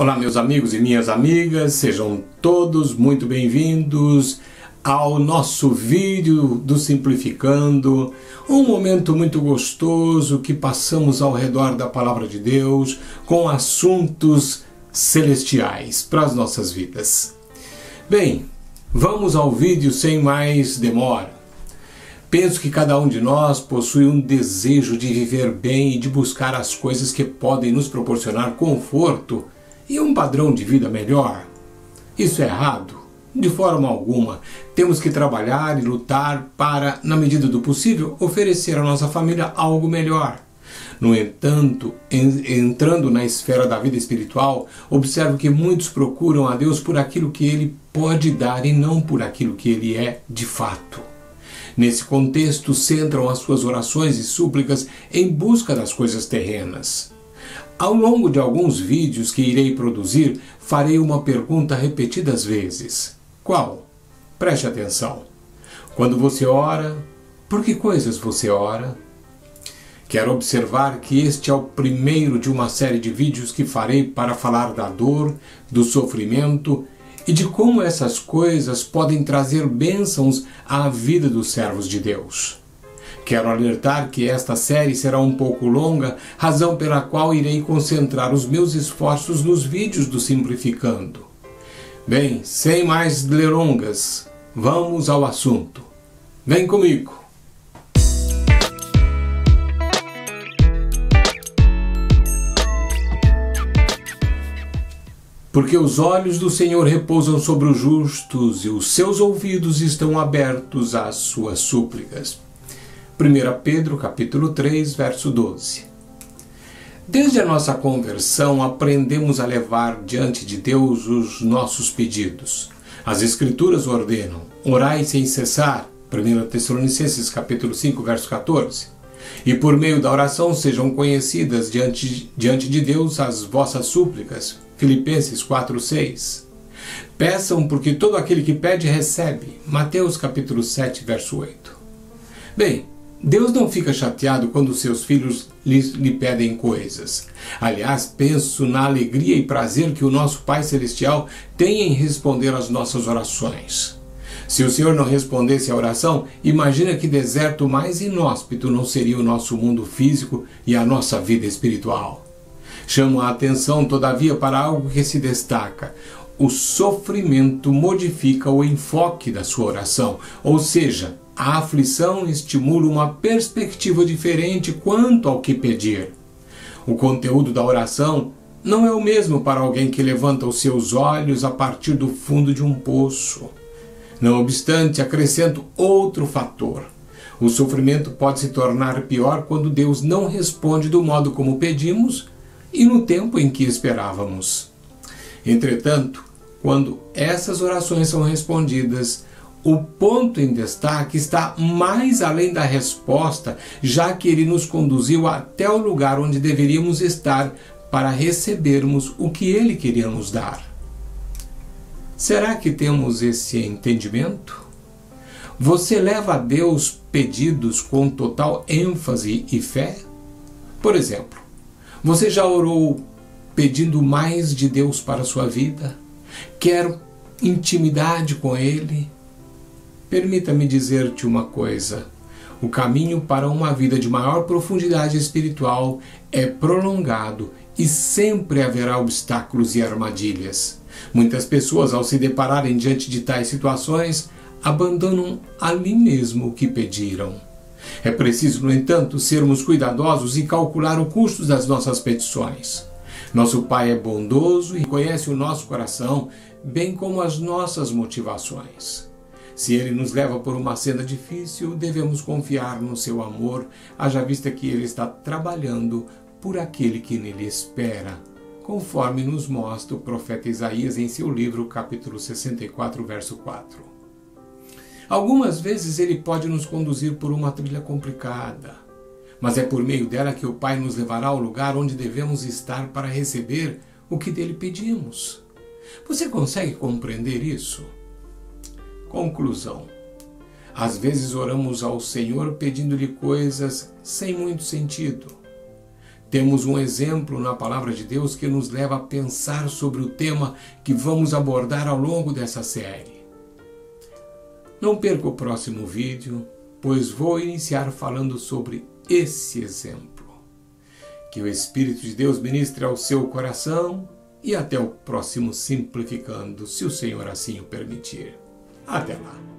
Olá, meus amigos e minhas amigas, sejam todos muito bem-vindos ao nosso vídeo do Simplificando, um momento muito gostoso que passamos ao redor da Palavra de Deus com assuntos celestiais para as nossas vidas. Bem, vamos ao vídeo sem mais demora. Penso que cada um de nós possui um desejo de viver bem e de buscar as coisas que podem nos proporcionar conforto e um padrão de vida melhor. Isso é errado? De forma alguma. Temos que trabalhar e lutar para, na medida do possível, oferecer à nossa família algo melhor. No entanto, entrando na esfera da vida espiritual, observo que muitos procuram a Deus por aquilo que Ele pode dar e não por aquilo que Ele é de fato. Nesse contexto, centram as suas orações e súplicas em busca das coisas terrenas. Ao longo de alguns vídeos que irei produzir, farei uma pergunta repetidas vezes. Qual? Preste atenção. Quando você ora, por que coisas você ora? Quero observar que este é o primeiro de uma série de vídeos que farei para falar da dor, do sofrimento e de como essas coisas podem trazer bênçãos à vida dos servos de Deus. Quero alertar que esta série será um pouco longa, razão pela qual irei concentrar os meus esforços nos vídeos do Simplificando. Bem, sem mais delongas, vamos ao assunto. Vem comigo! Porque os olhos do Senhor repousam sobre os justos e os seus ouvidos estão abertos às suas súplicas. 1 Pedro, capítulo 3, verso 12. Desde a nossa conversão, aprendemos a levar diante de Deus os nossos pedidos. As Escrituras ordenam: orai sem cessar, 1 Tessalonicenses, capítulo 5, verso 14. E por meio da oração sejam conhecidas diante de Deus as vossas súplicas, Filipenses 4, 6. Peçam porque todo aquele que pede recebe, Mateus, capítulo 7, verso 8. Bem, Deus não fica chateado quando seus filhos lhe pedem coisas. Aliás, penso na alegria e prazer que o nosso Pai Celestial tem em responder às nossas orações. Se o Senhor não respondesse à oração, imagina que deserto mais inóspito não seria o nosso mundo físico e a nossa vida espiritual. Chamo a atenção, todavia, para algo que se destaca. O sofrimento modifica o enfoque da sua oração, ou seja, a aflição estimula uma perspectiva diferente quanto ao que pedir. O conteúdo da oração não é o mesmo para alguém que levanta os seus olhos a partir do fundo de um poço. Não obstante, acrescento outro fator. O sofrimento pode se tornar pior quando Deus não responde do modo como pedimos e no tempo em que esperávamos. Entretanto, quando essas orações são respondidas, o ponto em destaque está mais além da resposta, já que ele nos conduziu até o lugar onde deveríamos estar para recebermos o que ele queria nos dar. Será que temos esse entendimento? Você leva a Deus pedidos com total ênfase e fé? Por exemplo, você já orou pedindo mais de Deus para a sua vida? Quer intimidade com Ele? Permita-me dizer-te uma coisa: o caminho para uma vida de maior profundidade espiritual é prolongado e sempre haverá obstáculos e armadilhas. Muitas pessoas, ao se depararem diante de tais situações, abandonam ali mesmo o que pediram. É preciso, no entanto, sermos cuidadosos e calcular o custo das nossas petições. Nosso Pai é bondoso e conhece o nosso coração, bem como as nossas motivações. Se Ele nos leva por uma senda difícil, devemos confiar no seu amor, haja vista que Ele está trabalhando por aquele que nele espera, conforme nos mostra o profeta Isaías em seu livro, capítulo 64, verso 4. Algumas vezes Ele pode nos conduzir por uma trilha complicada, mas é por meio dela que o Pai nos levará ao lugar onde devemos estar para receber o que dele pedimos. Você consegue compreender isso? Conclusão. Às vezes oramos ao Senhor pedindo-lhe coisas sem muito sentido. Temos um exemplo na Palavra de Deus que nos leva a pensar sobre o tema que vamos abordar ao longo dessa série. Não perca o próximo vídeo, pois vou iniciar falando sobre esse exemplo. Que o Espírito de Deus ministre ao seu coração e até o próximo Simplificando, se o Senhor assim o permitir. Até lá!